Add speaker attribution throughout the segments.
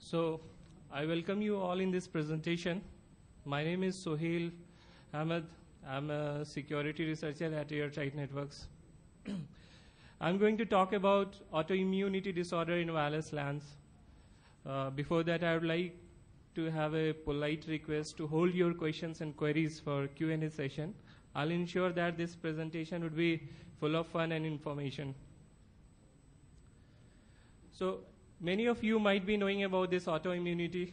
Speaker 1: So, I welcome you all in this presentation. My name is Sohail Ahmed. I'm a security researcher at Airtight Networks. I'm going to talk about autoimmunity disorder in wireless LANs. Before that, I would like to have a polite request to hold your questions and queries for Q&A session. I'll ensure that this presentation would be full of fun and information. So, many of you might be knowing about this autoimmunity.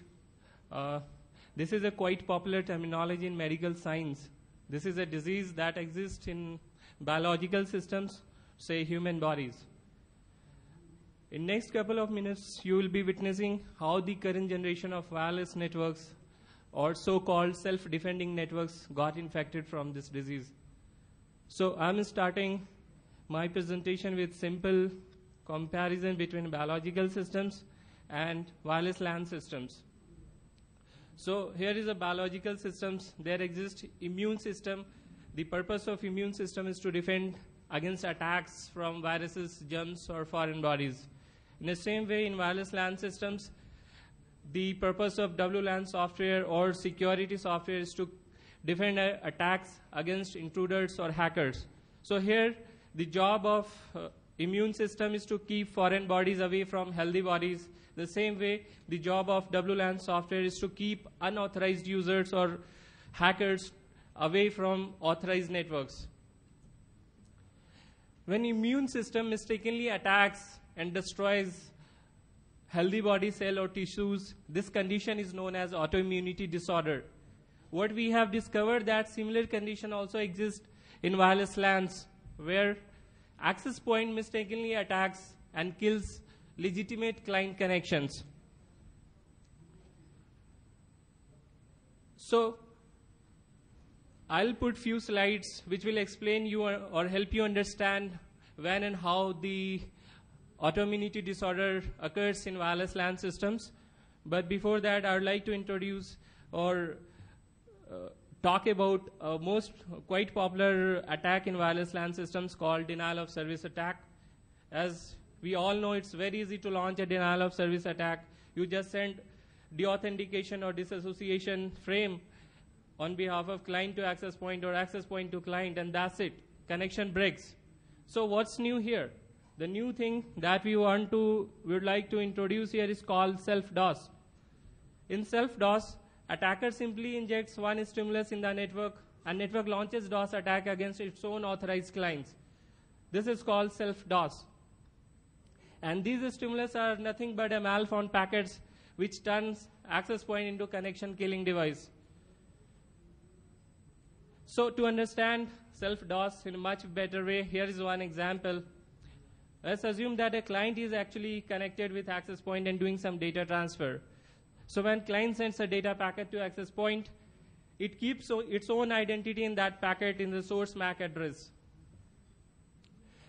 Speaker 1: This is a quite popular terminology in medical science. This is a disease that exists in biological systems, say human bodies. In next couple of minutes, you will be witnessing how the current generation of wireless networks or so-called self-defending networks got infected from this disease. So I'm starting my presentation with simple comparison between biological systems and wireless LAN systems. So here is a biological systems. There exists immune system. The purpose of immune system is to defend against attacks from viruses, germs, or foreign bodies. In the same way, in wireless LAN systems, the purpose of WLAN software or security software is to defend attacks against intruders or hackers. So here, the job of immune system is to keep foreign bodies away from healthy bodies. The same way, the job of WLAN software is to keep unauthorized users or hackers away from authorized networks. When immune system mistakenly attacks and destroys healthy body cell or tissues, this condition is known as autoimmunity disorder. What we have discovered that similar condition also exists in wireless LANs, where access point mistakenly attacks and kills legitimate client connections. So, I'll put few slides which will explain you or help you understand when and how the autoimmunity disorder occurs in wireless LAN systems. But before that, I would like to introduce or talk about a quite popular attack in wireless LAN systems called denial of service attack. As we all know, it's very easy to launch a denial of service attack. You just send deauthentication or disassociation frame on behalf of client to access point or access point to client, and that's it. Connection breaks. So what's new here? The new thing that we would like to introduce here is called self-DOS. In self-DOS, attacker simply injects one stimulus in the network, and network launches DOS attack against its own authorized clients. This is called self-DOS. And these stimulus are nothing but a malformed packets which turns access point into connection killing device. So to understand self-DOS in a much better way, here is one example. Let's assume that a client is actually connected with access point and doing some data transfer. So when client sends a data packet to access point, it keeps its own identity in that packet in the source MAC address.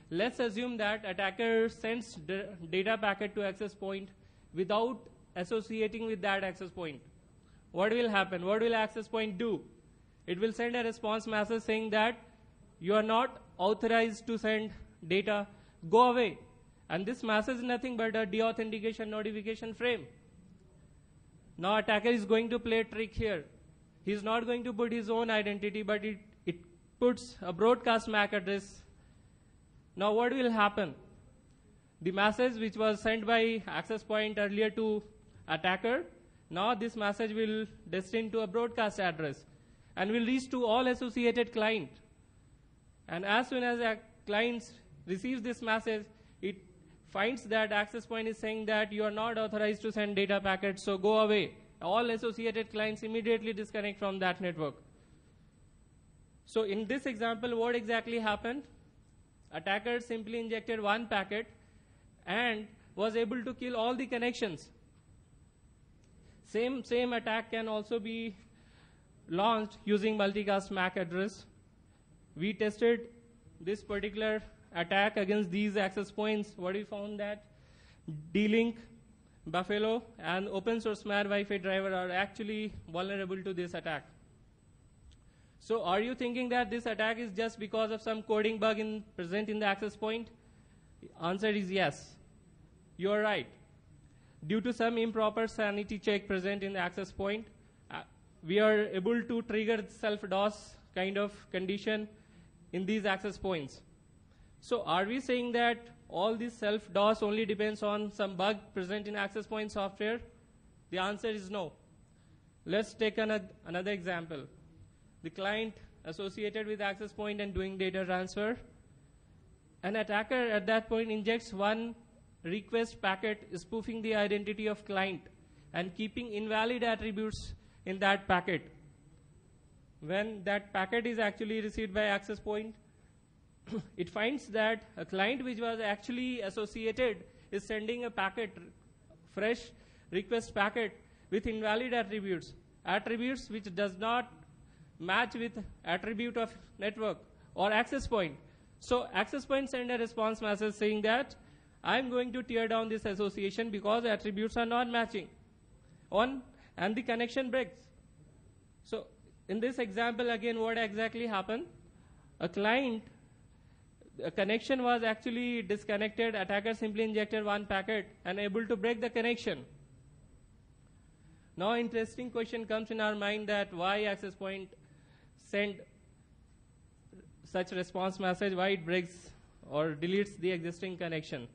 Speaker 1: Let's assume that attacker sends the data packet to access point without associating with that access point. What will happen? What will access point do? It will send a response message saying that you are not authorized to send data, go away. And this message is nothing but a deauthentication notification frame. Now attacker is going to play a trick here. He's not going to put his own identity, but it puts a broadcast MAC address. Now what will happen? The message which was sent by access point earlier to attacker, now this message will destined to a broadcast address and will reach to all associated client. And as soon as a client receives this message, it finds that access point is saying that you are not authorized to send data packets, so go away. All associated clients immediately disconnect from that network. So in this example, what exactly happened? Attacker simply injected one packet and was able to kill all the connections. Same attack can also be launched using multicast MAC address. We tested this particular attack against these access points. What we found that D-Link, Buffalo, and open source MAD Wi-Fi driver are actually vulnerable to this attack. So are you thinking that this attack is just because of some coding bug present in the access point? The answer is yes. You are right. due to some improper sanity check present in the access point, we are able to trigger self-DOS kind of condition in these access points. So are we saying that all this self-DOS only depends on some bug present in access point software? The answer is no. Let's take another example. The client associated with access point and doing data transfer. An attacker at that point injects one request packet spoofing the identity of client and keeping invalid attributes in that packet. When that packet is actually received by access point, it finds that a client which was actually associated is sending a packet, fresh request packet with invalid attributes, attributes which does not match with attribute of network or access point. So access point send a response message saying that I'm going to tear down this association because attributes are not matching and the connection breaks. So in this example again, what exactly happened? A connection was actually disconnected. Attacker simply injected one packet and able to break the connection. Now interesting question comes in our mind that why access point send such response message, why it breaks or deletes the existing connection.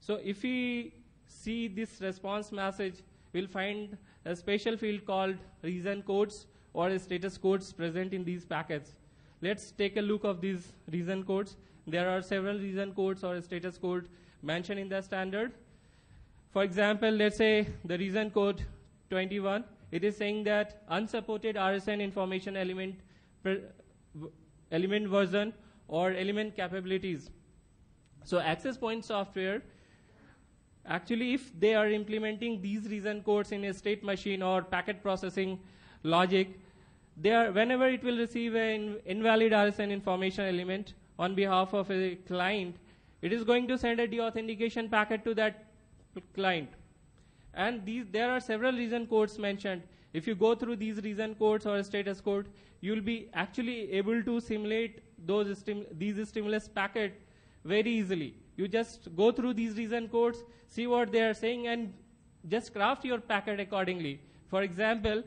Speaker 1: So if we see this response message, we'll find a special field called reason codes or status codes present in these packets. Let's take a look of these reason codes. There are several reason codes or status code mentioned in the standard. For example, let's say the reason code 21, it is saying that unsupported RSN information element version or element capabilities. So access point software, actually if they are implementing these reason codes in a state machine or packet processing logic, whenever it will receive an invalid RSN information element on behalf of a client, it is going to send a deauthentication packet to that client. And there are several reason codes mentioned. If you go through these reason codes or status code, you'll be actually able to simulate these stimulus packet very easily. You just go through these reason codes, see what they are saying, and just craft your packet accordingly. For example,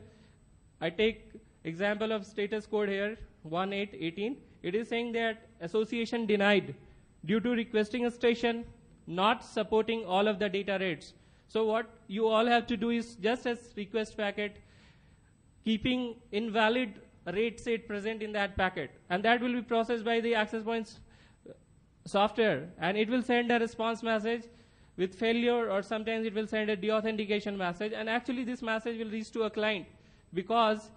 Speaker 1: I take example of status code here, 1818. It is saying that association denied due to requesting a station not supporting all of the data rates. So what you all have to do is just as request packet, keeping invalid rate set present in that packet. And that will be processed by the access points software. And it will send a response message with failure, or sometimes it will send a deauthentication message. And actually this message will reach to a client, because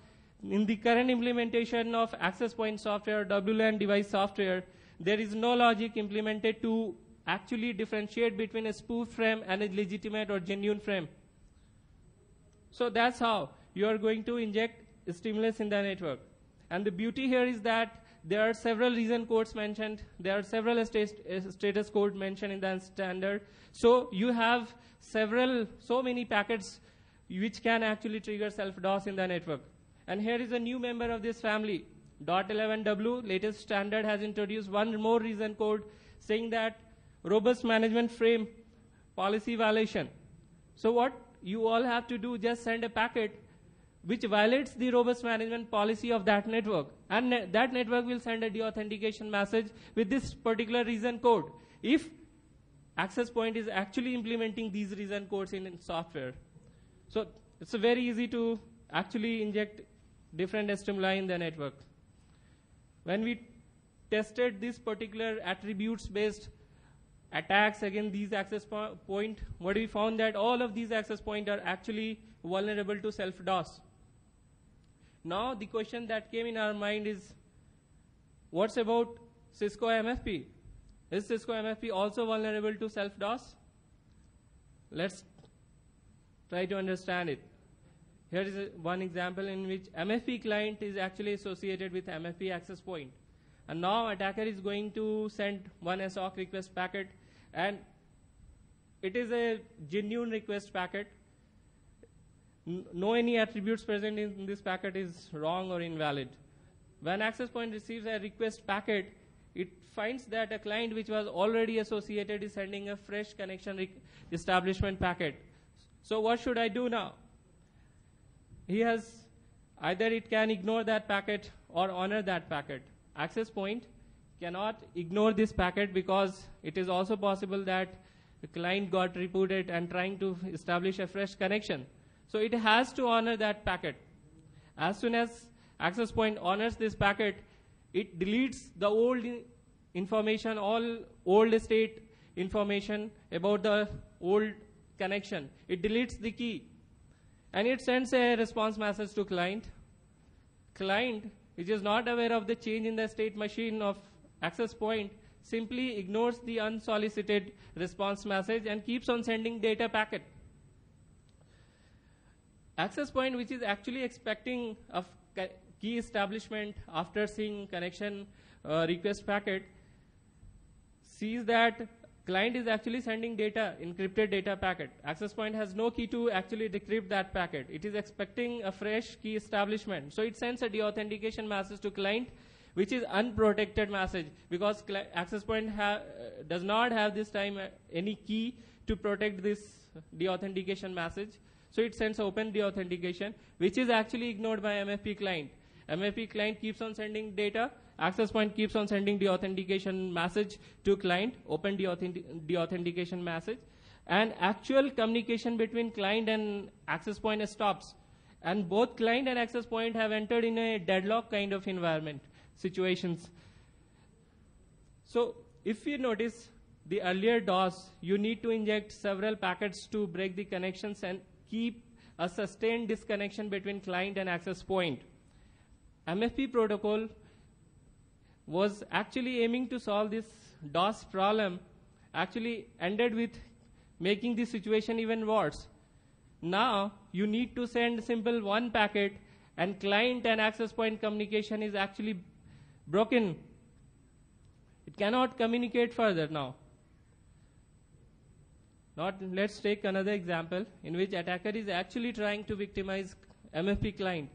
Speaker 1: in the current implementation of access point software, WLAN device software, there is no logic implemented to actually differentiate between a spoof frame and a legitimate or genuine frame. So that's how you are going to inject stimulus in the network. And the beauty here is that there are several reason codes mentioned. There are several status codes mentioned in the standard. So you have so many packets which can actually trigger self-DOS in the network. And here is a new member of this family. .11w, latest standard, has introduced one more reason code saying that robust management frame policy violation. So what you all have to do, just send a packet which violates the robust management policy of that network. And that network will send a deauthentication message with this particular reason code, if access point is actually implementing these reason codes in software. So it's very easy to actually inject different stimuli in the network. When we tested this particular attributes-based attacks against these access point, what we found that all of these access points are actually vulnerable to self-DOS. Now the question that came in our mind is, what's about Cisco MFP? Is Cisco MFP also vulnerable to self-DOS? Let's try to understand it. Here is one example in which MFP client is actually associated with MFP access point. And now attacker is going to send one SOC request packet, and it is a genuine request packet. No any attributes present in this packet is wrong or invalid. When access point receives a request packet, it finds that a client which was already associated is sending a fresh connection establishment packet. So what should I do now? He has either it can ignore that packet or honor that packet. Access point cannot ignore this packet because it is also possible that the client got rebooted and trying to establish a fresh connection. So it has to honor that packet. As soon as access point honors this packet, it deletes the old information, all old state information about the old connection. It deletes the key. And it sends a response message to client. Client, which is not aware of the change in the state machine of access point, simply ignores the unsolicited response message and keeps on sending data packet. Access point, which is actually expecting a key establishment after seeing connection request packet, sees that client is actually sending data, encrypted data packet. Access point has no key to actually decrypt that packet. It is expecting a fresh key establishment. So it sends a deauthentication message to client, which is unprotected message because access point does not have this time any key to protect this deauthentication message. So it sends open deauthentication, which is actually ignored by MFP client. MFP client keeps on sending data. Access point keeps on sending deauthentication message to client, open deauthentication message. And actual communication between client and access point stops. And both client and access point have entered in a deadlock kind of environment situations. So if you notice the earlier DOS, you need to inject several packets to break the connections and keep a sustained disconnection between client and access point. MFP protocol was actually aiming to solve this DOS problem, actually ended with making the situation even worse. Now you need to send simple one packet and client and access point communication is actually broken. It cannot communicate further now. Let's take another example in which attacker is actually trying to victimize MFP client.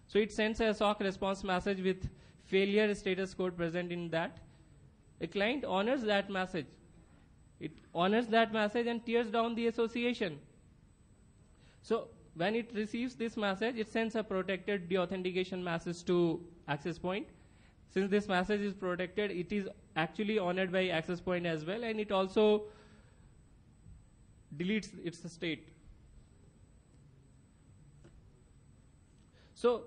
Speaker 1: So it sends a SOC response message with failure status code present in that. A client honors that message. It honors that message and tears down the association. So when it receives this message, it sends a protected deauthentication message to access point. Since this message is protected, it is actually honored by access point as well, and it also deletes its state. So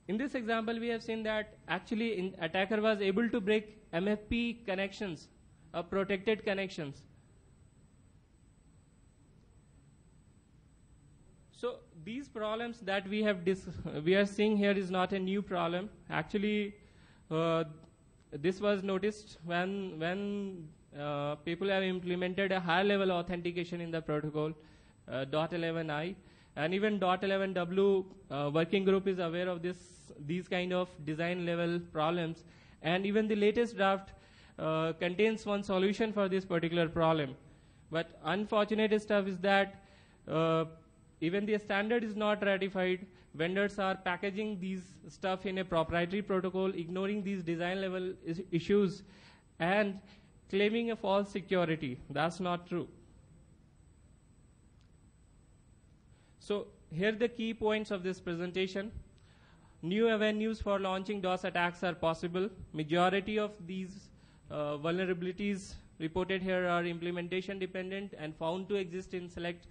Speaker 1: in this example, we have seen that actually attacker was able to break MFP connections, protected connections. So these problems that we are seeing here is not a new problem. Actually, this was noticed when people have implemented a higher level authentication in the protocol, .11i, and even .11w working group is aware of these kind of design level problems, and even the latest draft contains one solution for this particular problem. But unfortunate stuff is that even the standard is not ratified. Vendors are packaging these stuff in a proprietary protocol, ignoring these design level issues and claiming a false security. That's not true. So here are the key points of this presentation. New avenues for launching DOS attacks are possible. Majority of these vulnerabilities reported here are implementation dependent and found to exist in select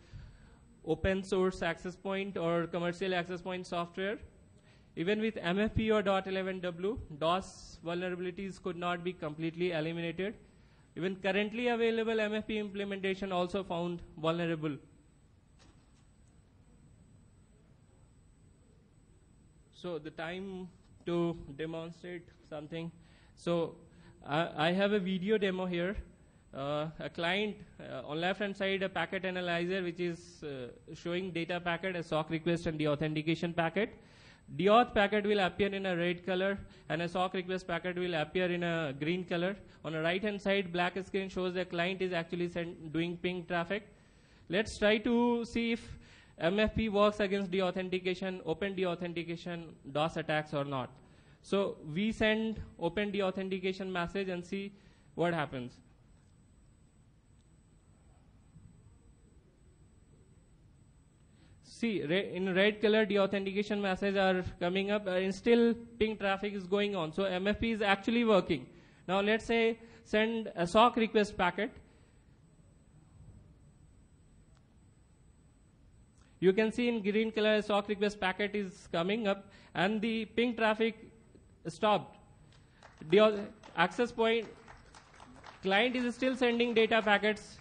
Speaker 1: open source access point or commercial access point software. Even with MFP or .11w, DOS vulnerabilities could not be completely eliminated. Even currently available MFP implementation also found vulnerable. So the time to demonstrate something. So I have a video demo here. A client, on left hand side, a packet analyzer which is showing data packet, a SOC request and deauthentication packet. Deauth packet will appear in a red color and a SOC request packet will appear in a green color. On the right hand side, black screen shows the client is actually doing ping traffic. Let's try to see if MFP works against deauthentication, open deauthentication, DOS attacks or not. So we send open deauthentication message and see what happens. see in red color the authentication messages are coming up and still ping traffic is going on. So MFP is actually working. Now let's say send a SOC request packet. You can see in green color a SOC request packet is coming up and the ping traffic stopped. The access point client is still sending data packets.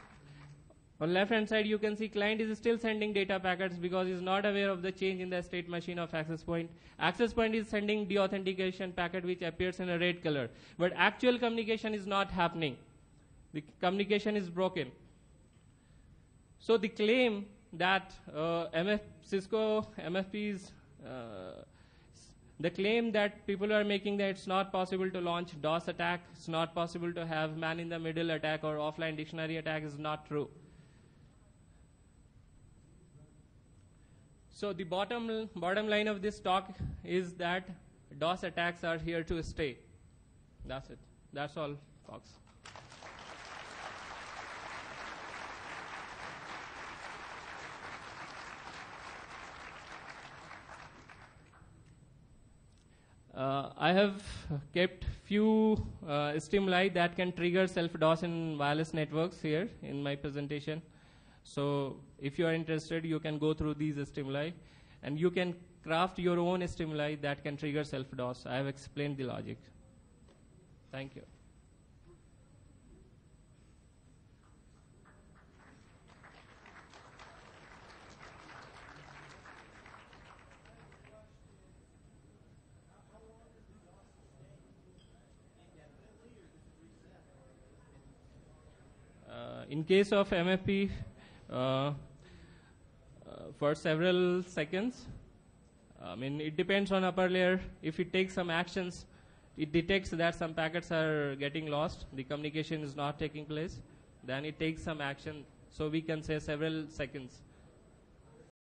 Speaker 1: On left hand side you can see client is still sending data packets because he's not aware of the change in the state machine of access point. Access point is sending the authentication packet which appears in a red color. But actual communication is not happening. The communication is broken. So the claim that Cisco MFPs, the claim that people are making that it's not possible to launch DOS attack, it's not possible to have man-in-the-middle attack or offline dictionary attack is not true. So the bottom line of this talk is that DOS attacks are here to stay. That's it. That's all, folks. I have kept few stimuli that can trigger self-DOS in wireless networks here in my presentation. So if you are interested, you can go through these stimuli and you can craft your own stimuli that can trigger self-DOS. I have explained the logic. Thank you. In case of MFP, for several seconds, I mean, it depends on upper layer. If it takes some actions, it detects that some packets are getting lost, the communication is not taking place, then it takes some action. So we can say several seconds.